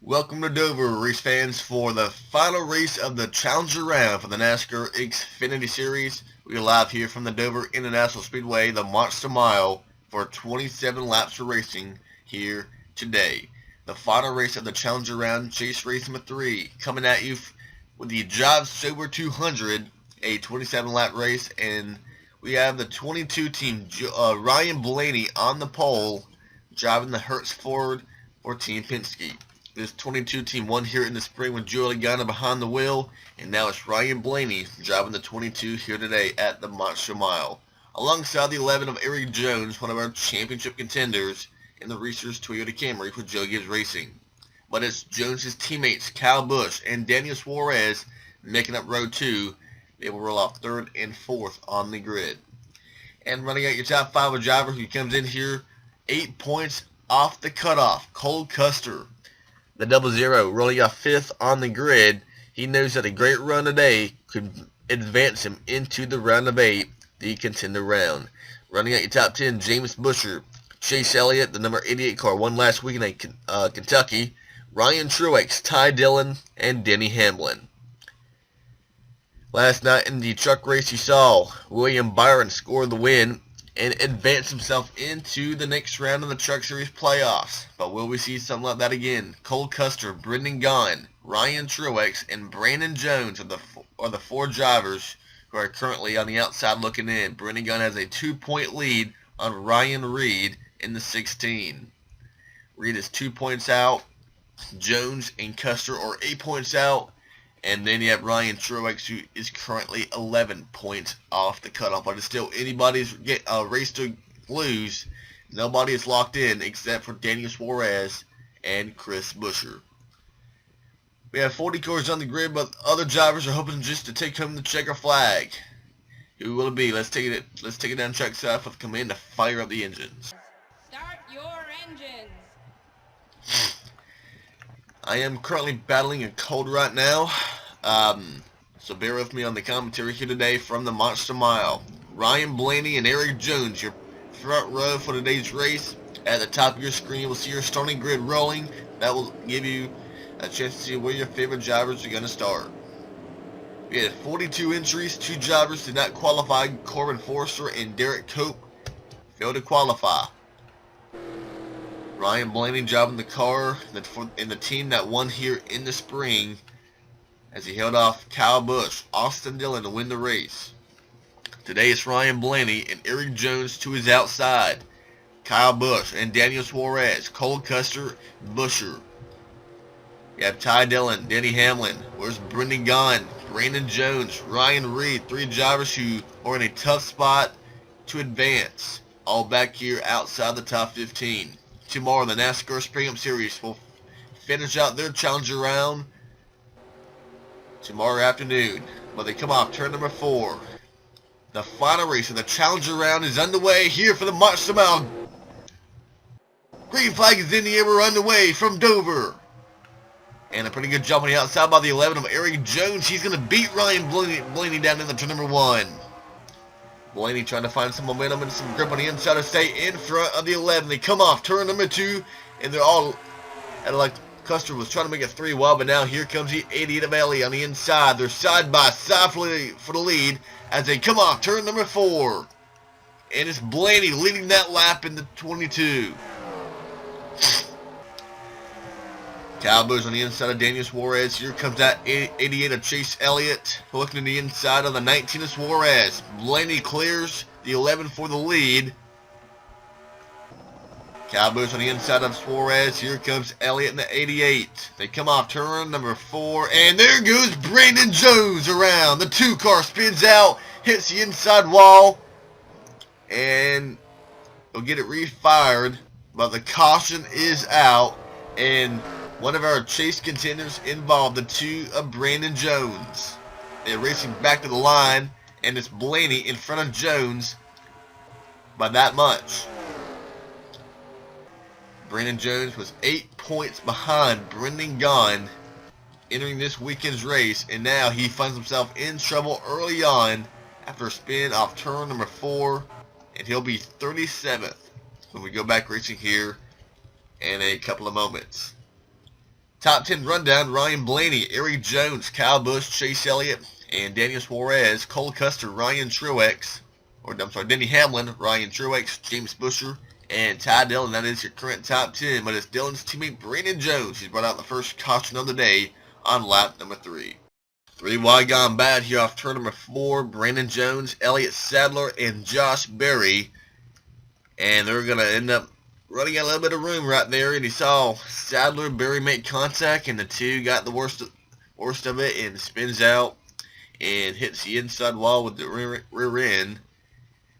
Welcome to Dover, race fans, for the final race of the Challenger round for the NASCAR XFINITY Series. We are live here from the Dover International Speedway, the Monster Mile, for 27 laps of racing here today. The final race of the Challenger round, chase race number 3, coming at you with the Drive Sober 200, a 27-lap race, and we have the 22 team, Ryan Blaney, on the pole, driving the Hertz Ford for Team Penske. This 22 team won here in the spring with Joey Logano behind the wheel, and now it's Ryan Blaney driving the 22 here today at the Monster Mile, alongside the 11 of Eric Jones, one of our championship contenders in the Reese's Toyota Camry for Joe Gibbs Racing. But it's Jones's teammates Kyle Busch and Daniel Suarez making up row 2. They will roll off 3rd and 4th on the grid. And running out your top 5 driver who comes in here 8 points off the cutoff, Cole Custer. The 00 rolling off 5th on the grid. He knows that a great run today could advance him into the round of 8, the contender round. Running out your top 10, James Busher, Chase Elliott, the number 88 car, won last week in Kentucky, Ryan Truex, Ty Dillon, and Denny Hamlin. Last night in the truck race, you saw William Byron score the win and advance himself into the next round of the Truck Series playoffs. But will we see something like that again? Cole Custer, Brendan Gaughan, Ryan Truex, and Brandon Jones are the 4 drivers who are currently on the outside looking in. Brendan Gaughan has a 2-point lead on Ryan Reed in the 16. Reed is 2 points out. Jones and Custer are 8 points out. And then you have Ryan Truex, who is currently 11 points off the cutoff. But it's still anybody's race to lose. Nobody is locked in except for Daniel Suarez and Chris Buescher. We have 40 cars on the grid, but other drivers are hoping just to take home the checker flag. Who will it be? Let's take it down track side with the command to fire up the engines. Start your engines. I am currently battling a cold right now, so bear with me on the commentary here today from the Monster Mile. Ryan Blaney and Eric Jones, your front row for today's race. At the top of your screen, you will see your starting grid rolling. That will give you a chance to see where your favorite drivers are going to start. We had 42 entries. 2 drivers did not qualify. Corbin Forster and Derek Cope failed to qualify. Ryan Blaney driving the car in the team that won here in the spring as he held off Kyle Busch, Austin Dillon to win the race. Today it's Ryan Blaney and Eric Jones to his outside, Kyle Busch and Daniel Suarez, Cole Custer, Buescher. You have Ty Dillon, Denny Hamlin, where's Brendan Gaughan, Brandon Jones, Ryan Reed, 3 drivers who are in a tough spot to advance, all back here outside the top 15. Tomorrow, the NASCAR Spring Up Series will finish out their Challenger round tomorrow afternoon. But they come off turn number 4. The final race of the Challenger round is underway here for the Monster Mile. Green flag is in the air. We're underway from Dover. And a pretty good jump on the outside by the 11 of Eric Jones. He's going to beat Ryan Blaney down in the turn number 1. Blaney trying to find some momentum and some grip on the inside to stay in front of the 11. They come off turn number 2, and they're all, and like Custer was trying to make it 3 wide, but now here comes the 88 of Ellie on the inside. They're side by side for the lead as they come off turn number 4. And it's Blaney leading that lap in the 22. Cowboys on the inside of Daniel Suarez. Here comes that 88 of Chase Elliott. Looking to the inside of the 19 of Suarez. Blaney clears the 11 for the lead. Cowboys on the inside of Suarez. Here comes Elliott in the 88. They come off turn number 4. And there goes Brandon Jones around. The 2 car spins out. Hits the inside wall. And they'll get it refired. But the caution is out. And one of our chase contenders involved, the 2 of Brandon Jones. They're racing back to the line, and it's Blaney in front of Jones by that much. Brandon Jones was 8 points behind Brendan Gaughan entering this weekend's race, and now he finds himself in trouble early on after a spin off turn number 4, and he'll be 37th when we go back racing here in a couple of moments. Top 10 rundown: Ryan Blaney, Eric Jones, Kyle Busch, Chase Elliott, and Daniel Suarez, Cole Custer, Ryan Truex, Denny Hamlin, Ryan Truex, James Buescher, and Ty Dillon. That is your current top 10, but it's Dillon's teammate Brandon Jones. He's brought out the first caution of the day on lap number 3. 3 wide gone bad here off turn number 4. Brandon Jones, Elliott Sadler, and Josh Berry. And they're going to end up running out a little bit of room right there. And he saw Sadler, Berry make contact, and the two got the worst of it and spins out and hits the inside wall with the rear end.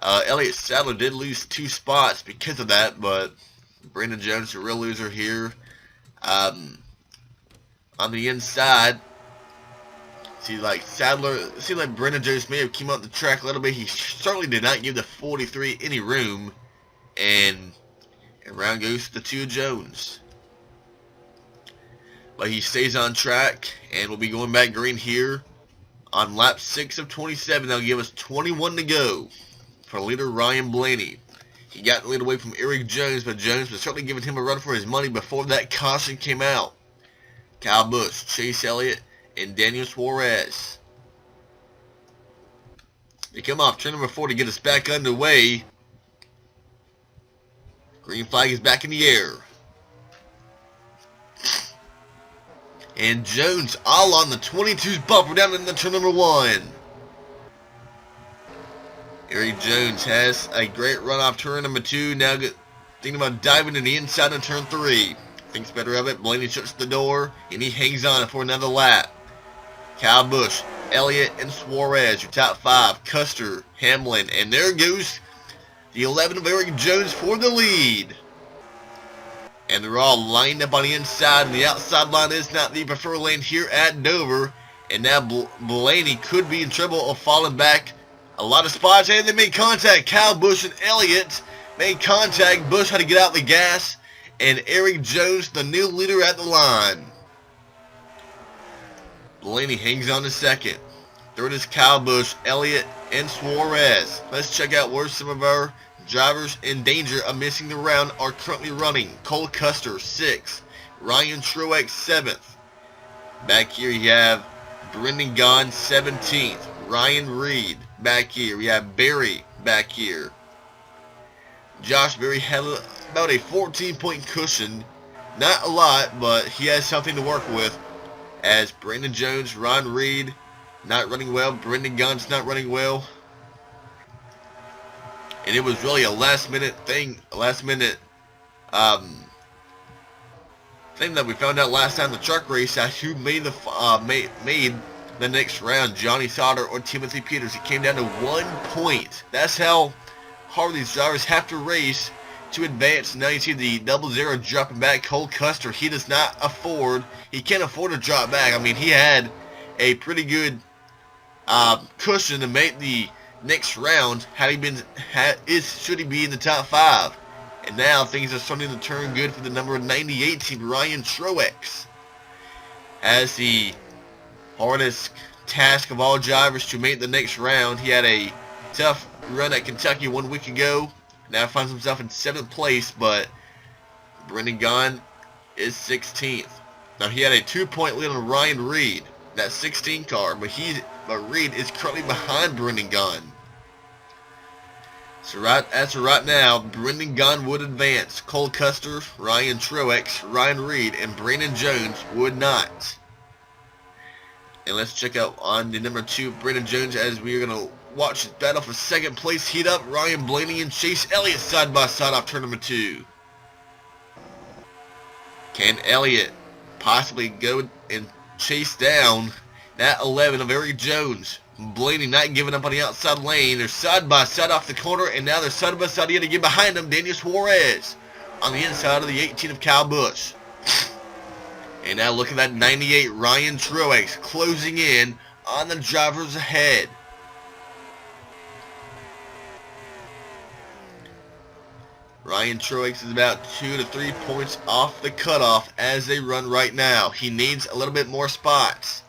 Elliott Sadler did lose 2 spots because of that, but Brandon Jones, the real loser here. On the inside, see like Brandon Jones may have came up the track a little bit. He certainly did not give the 43 any room, and round goes to the 2 Jones. But he stays on track, and we'll be going back green here on lap 6 of 27. That'll give us 21 to go for leader Ryan Blaney. He got the lead away from Eric Jones, but Jones was certainly giving him a run for his money before that caution came out. Kyle Busch, Chase Elliott, and Daniel Suarez. They come off turn number 4 to get us back underway. Green flag is back in the air. And Jones all on the 22's bumper down in the turn number 1. Eric Jones has a great run off turn number 2. Now thinking about diving to the inside of turn 3. Thinks better of it. Blaney shuts the door, and he hangs on for another lap. Kyle Busch, Elliott, and Suarez, your top 5. Custer, Hamlin, and there goes the 11 of Eric Jones for the lead. And they're all lined up on the inside, and the outside line is not the preferred lane here at Dover. And now Blaney could be in trouble of falling back a lot of spots, and they made contact. Kyle Busch and Elliott made contact. Busch had to get out the gas, and Eric Jones, the new leader at the line. Blaney hangs on to second. Third is Kyle Busch, Elliott, and Suarez. Let's check out where some of our drivers in danger of missing the round are currently running. Cole Custer, 6th. Ryan Truex, 7th. Back here you have Brendan Gaughan, 17th. Ryan Reed, back here. We have Berry back here. Josh Berry had about a 14-point cushion. Not a lot, but he has something to work with. As Brandon Jones, Ron Reed, not running well. Brendan Gaughan's not running well. And it was really a last-minute thing, thing that we found out last time the truck race as who made the next round, Johnny Sauter or Timothy Peters. It came down to 1 point. That's how hard these drivers have to race to advance. Now you see the 0-0 dropping back. Cole Custer, he can't afford to drop back. I mean, he had a pretty good cushion to make the next round. Should he be in the top 5? And now things are starting to turn good for the number 98 team, Ryan Truex. As the hardest task of all drivers to make the next round. He had a tough run at Kentucky 1 week ago. Now finds himself in 7th place, but Brendan Gaughan is 16th. Now he had a 2-point lead on Ryan Reed, that 16 car, but Reed is currently behind Brendan Gaughan. So as of right now, Brendan Gaughan would advance. Cole Custer, Ryan Truex, Ryan Reed, and Brandon Jones would not. And let's check out on the number 2, Brandon Jones, as we are going to watch this battle for 2nd place heat up. Ryan Blaney and Chase Elliott side by side off turn number 2. Can Elliott possibly go and chase down that 11 of Eric Jones? Blaney not giving up on the outside lane. They're side by side off the corner, and now they're side by side yet again behind them. Daniel Suarez on the inside of the 18 of Kyle Busch. And now look at that 98 Ryan Truex closing in on the drivers ahead. Ryan Truex is about 2 to 3 points off the cutoff as they run right now. He needs a little bit more spots.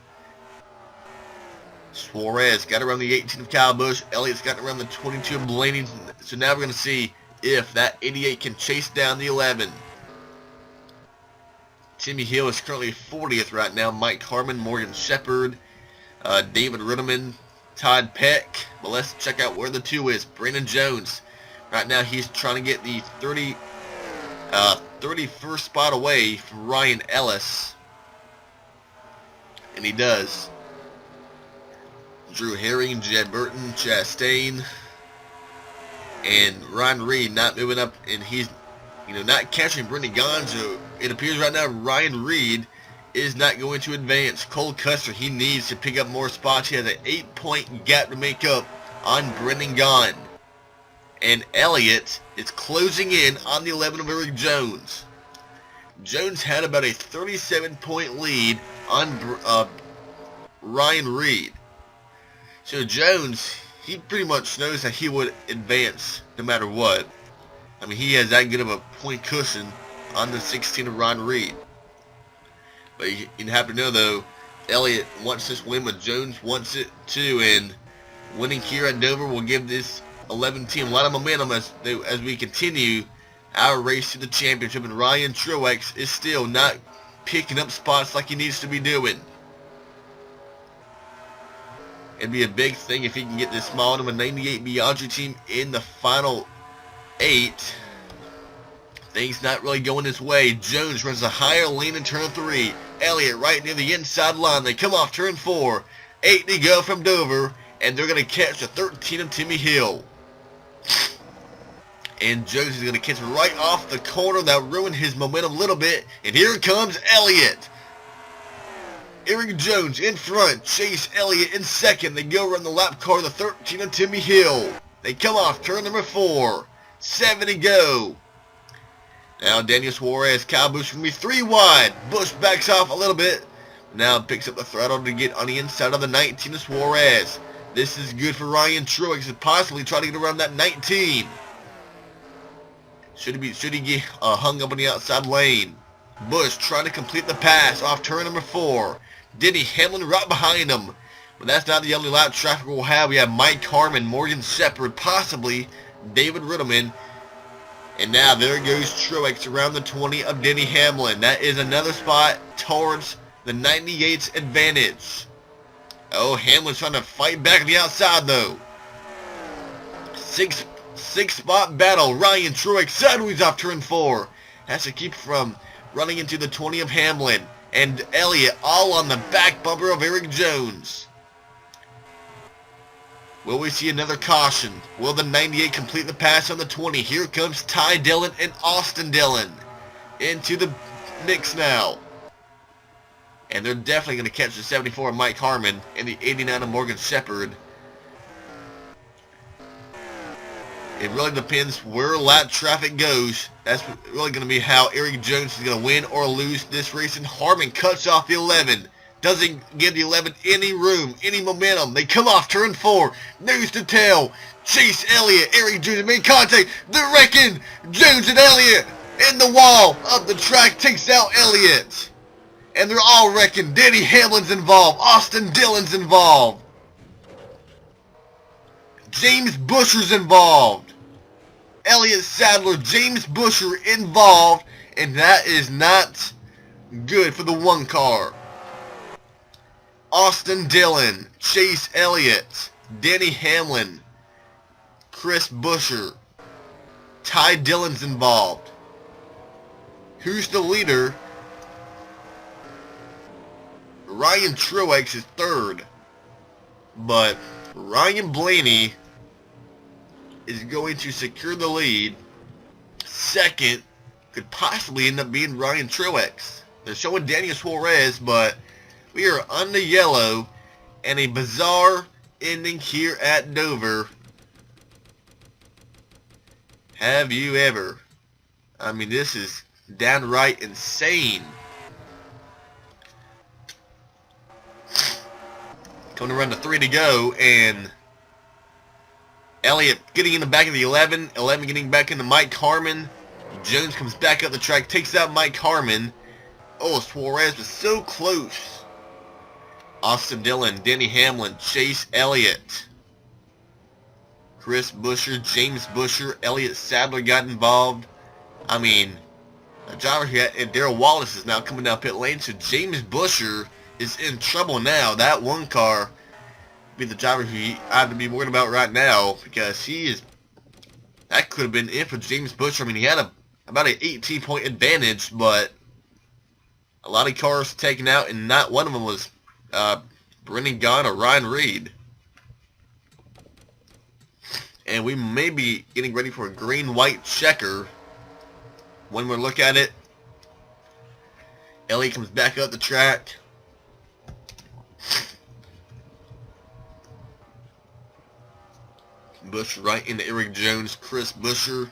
Suarez got around the 18 of Kyle Busch. Elliott's got around the 22 of Blaney. So now we're going to see if that 88 can chase down the 11. Timmy Hill is currently 40th right now. Mike Harmon, Morgan Shepherd, David Ritterman, Todd Peck. But let's check out where the 2 is. Brandon Jones. Right now he's trying to get the 31st spot away from Ryan Ellis. And he does. Drew Herring, Jed Burton, Chastain, and Ryan Reed not moving up, and he's not catching Brendan Gonzo. It appears right now Ryan Reed is not going to advance. Cole Custer, he needs to pick up more spots. He has an 8-point gap to make up on Brendan Gaughan. And Elliott is closing in on the 11 of Eric Jones. Jones had about a 37-point lead on Ryan Reed. So Jones, he pretty much knows that he would advance no matter what. I mean, he has that good of a point cushion on the 16 of Ryan Reed. But you have to know, though, Elliott wants this win, but Jones wants it too. And winning here at Dover will give this 11 team a lot of momentum as we continue our race to the championship. And Ryan Truex is still not picking up spots like he needs to be doing. It'd be a big thing if he can get this small number 98 Biaggi team in the final 8. Things not really going his way. Jones runs a higher lane in turn 3. Elliott right near the inside line. They come off turn 4. 8 to go from Dover, and they're going to catch the 13 of Timmy Hill. And Jones is going to catch right off the corner. That ruined his momentum a little bit. And here comes Elliott. Eric Jones in front. Chase Elliott in second. They go run the lap car, the 13 of Timmy Hill. They come off turn number 4. 7 to go. Now Daniel Suarez, Kyle Busch going to be 3 wide. Busch backs off a little bit. Now picks up the throttle to get on the inside of the 19 of Suarez. This is good for Ryan Truex to possibly try to get around that 19. Should he get hung up on the outside lane. Busch trying to complete the pass off turn number 4. Denny Hamlin right behind him. But that's not the only lap traffic we'll have. We have Mike Harmon, Morgan Shepherd, possibly David Ritterman. And now there goes Truex around the 20 of Denny Hamlin. That is another spot towards the 98's advantage. Oh, Hamlin's trying to fight back on the outside though. Six spot battle. Ryan Truex sideways off turn 4. Has to keep from running into the 20 of Hamlin. And Elliott all on the back bumper of Eric Jones. Will we see another caution? Will the 98 complete the pass on the 20? Here comes Ty Dillon and Austin Dillon into the mix now. And they're definitely going to catch the 74 of Mike Harmon and the 89 of Morgan Shepherd. It really depends where lap traffic goes. That's really going to be how Eric Jones is going to win or lose this race. And Harmon cuts off the 11. Doesn't give the 11 any room, any momentum. They come off turn 4. Nose to tail. Chase Elliott. Eric Jones made contact. They're wrecking. Jones and Elliott in the wall of the track takes out Elliott. And they're all wrecking. Denny Hamlin's involved. Austin Dillon's involved. James Busher's involved. Elliott Sadler, James Busher involved. And that is not good for the 1 car. Austin Dillon, Chase Elliott, Denny Hamlin, Chris Busher, Ty Dillon's involved. Who's the leader? Ryan Truex is 3rd, but Ryan Blaney is going to secure the lead. 2nd could possibly end up being Ryan Truex. They're showing Daniel Suarez, but we are on the yellow, and a bizarre ending here at Dover. Have you ever? I mean, this is downright insane. Coming around to 3 to go, and Elliott getting in the back of the 11. 11 getting back into Mike Harmon. Jones comes back up the track, takes out Mike Harmon. Oh, Suarez was so close. Austin Dillon, Denny Hamlin, Chase Elliott, Chris Busher, James Busher, Elliott Sadler got involved. I mean, A driver here, and Darrell Wallace is now coming down pit lane, so James Busher is in trouble now. That one car be the driver who I have to be worried about right now, because that could have been it for James Busher. I mean, he had about an 18-point advantage, but a lot of cars taken out, and not one of them was Brendan Gaughan or Ryan Reed. And we may be getting ready for a green-white checker. One more look at it. Elliott comes back up the track. Busher right into Eric Jones, Chris Busher.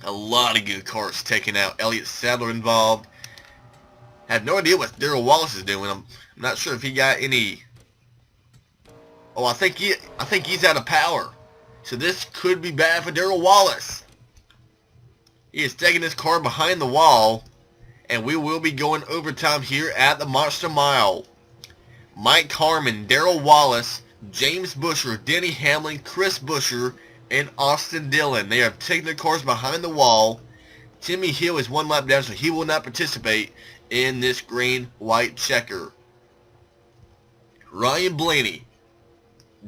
A lot of good cars taken out. Elliott Sadler involved. Have no idea what Darrell Wallace is doing. I'm not sure if he got any. Oh, I think he's out of power. So this could be bad for Darrell Wallace. He is taking his car behind the wall, and we will be going overtime here at the Monster Mile. Mike Harmon, Darrell Wallace, James Busher, Denny Hamlin, Chris Busher, and Austin Dillon. They are taking their cars behind the wall. Timmy Hill is one lap down, so he will not participate in this green-white checker. Ryan Blaney,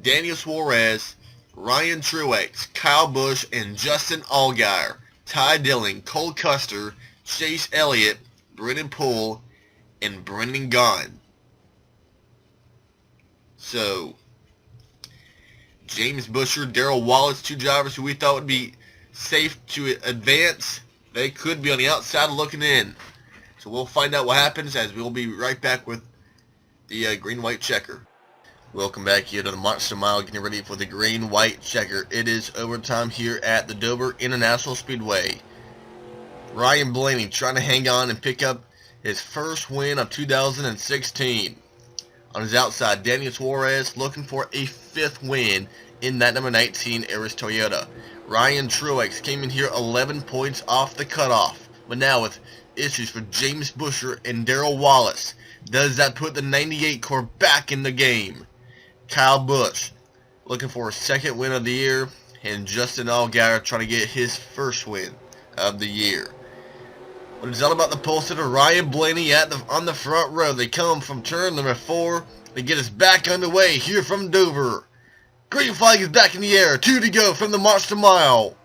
Daniel Suarez, Ryan Truex, Kyle Busch, and Justin Allgaier. Ty Dillon, Cole Custer, Chase Elliott, Brendan Poole, and Brendan Gaughan. So, James Busher, Darrell Wallace, two drivers who we thought would be safe to advance. They could be on the outside looking in. So we'll find out what happens, as we'll be right back with the green-white checker. Welcome back here to the Monster Mile, getting ready for the green-white checker. It is overtime here at the Dover International Speedway. Ryan Blaney trying to hang on and pick up his first win of 2016. On his outside, Daniel Suarez looking for a fifth win in that number 19 Aris Toyota. Ryan Truex came in here 11 points off the cutoff, but now with issues for James Busher and Darrell Wallace, does that put the 98 car back in the game? Kyle Busch looking for a second win of the year, and Justin Allgaier trying to get his first win of the year. But it's all about the pole sitter Ryan Blaney on the front row. They come from turn number 4. They get us back underway here from Dover. Green flag is back in the air. 2 to go from the Monster Mile.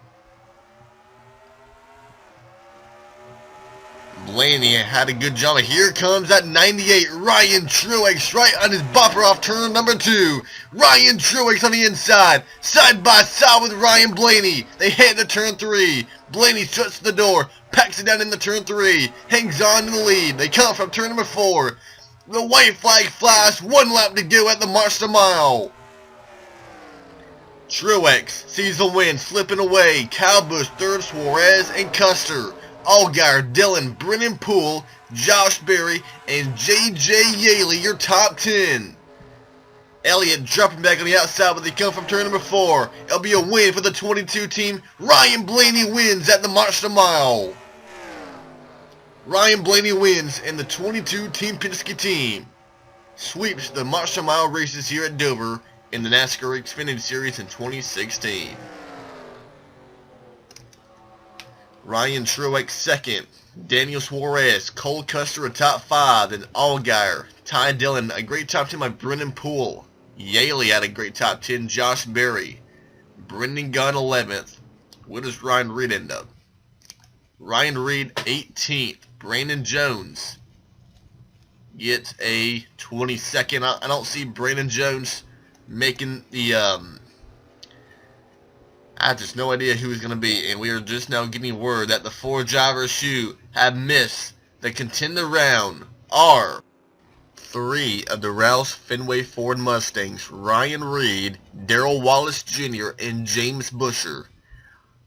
Blaney had a good jump. Here comes that 98 Ryan Truex right on his bumper off turn number 2. Ryan Truex on the inside, side by side with Ryan Blaney. They head to turn 3. Blaney shuts the door, packs it down in the turn 3, hangs on to the lead. They come from turn number 4. The white flag flies, 1 lap to go at the Monster Mile. Truex sees the win slipping away. Kyle Busch third, Suarez and Custer. Allgaier, Dillon, Brendan Poole, Josh Berry, and J.J. Yaley, your top 10. Elliott dropping back on the outside, but they come from turn number 4. It'll be a win for the 22 team. Ryan Blaney wins at the Monster Mile. Ryan Blaney wins, and the 22 Team Penske team sweeps the Monster Mile races here at Dover in the NASCAR XFINITY Series in 2016. Ryan Truex second, Daniel Suarez, Cole Custer a top 5, then Allgaier, Ty Dillon, a great top 10 by Brendan Poole, Yaley had a great top 10, Josh Berry, Brendan Gaughan 11th. Where does Ryan Reed end up? Ryan Reed 18th, Brandon Jones gets a 22nd. I don't see Brandon Jones making the I have just no idea who he's going to be, and we are just now getting word that the 4 drivers who have missed the contender round are 3 of the Roush Fenway Ford Mustangs, Ryan Reed, Darrell Wallace Jr., and James Busher.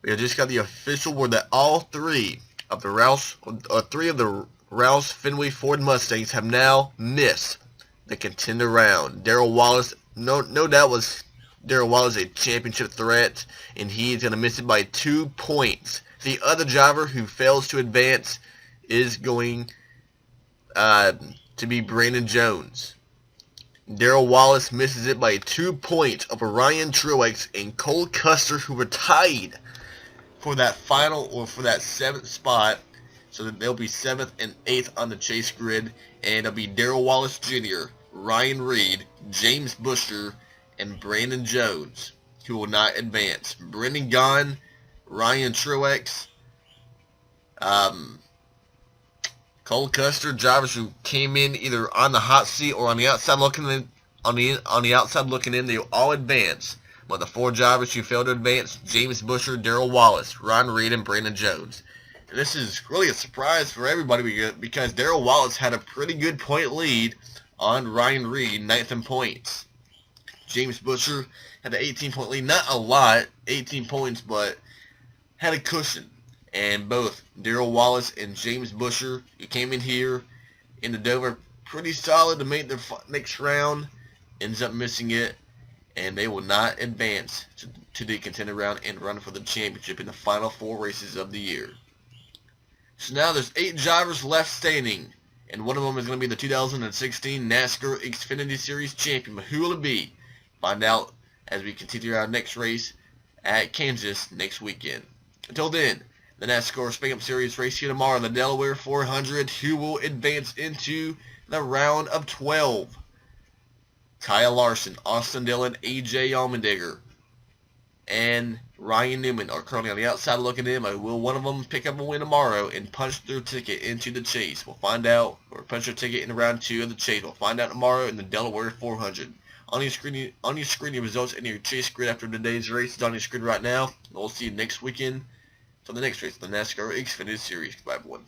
We have just got the official word that all 3 of the Roush Fenway Ford Mustangs have now missed the contender round. Darrell Wallace, no doubt was Darrell Wallace a championship threat, and he's going to miss it by 2 points. The other driver who fails to advance is going to be Brandon Jones. Darrell Wallace misses it by 2 points over Ryan Truex and Cole Custer, who were tied for that final, or for that 7th spot So that they'll be 7th and 8th on the chase grid, and it'll be Darrell Wallace Jr., Ryan Reed, James Busher, and Brandon Jones who will not advance. Brendan Gaughan, Ryan Truex, Cole Custer, drivers who came in either on the hot seat or on the outside looking in. On the outside looking in, they all advance. But the 4 drivers who failed to advance: James Busher, Darrell Wallace, Ryan Reed, and Brandon Jones. And this is really a surprise for everybody because Darrell Wallace had a pretty good point lead on Ryan Reed, 9th in points. James Busher had an 18-point lead. Not a lot, 18 points, but had a cushion. And both Darrell Wallace and James Busher, who came in here in the Dover pretty solid to make the next round, ends up missing it, and they will not advance to the contender round and run for the championship in the final 4 races of the year. So now there's 8 drivers left standing, and one of them is going to be the 2016 NASCAR XFINITY Series champion. But who will it be? Find out as we continue our next race at Kansas next weekend. Until then, the NASCAR Spin-Up Series race here tomorrow, the Delaware 400, who will advance into the round of 12. Kyle Larson, Austin Dillon, AJ Allmendinger, and Ryan Newman are currently on the outside looking in. Will one of them pick up a win tomorrow and punch their ticket into the chase? We'll find out. Or punch their ticket in round 2 of the chase. We'll find out tomorrow in the Delaware 400. On your screen, your results and your chase grid after today's race is on your screen right now. We'll see you next weekend for the next race, the NASCAR Xfinity Series. Goodbye, everyone.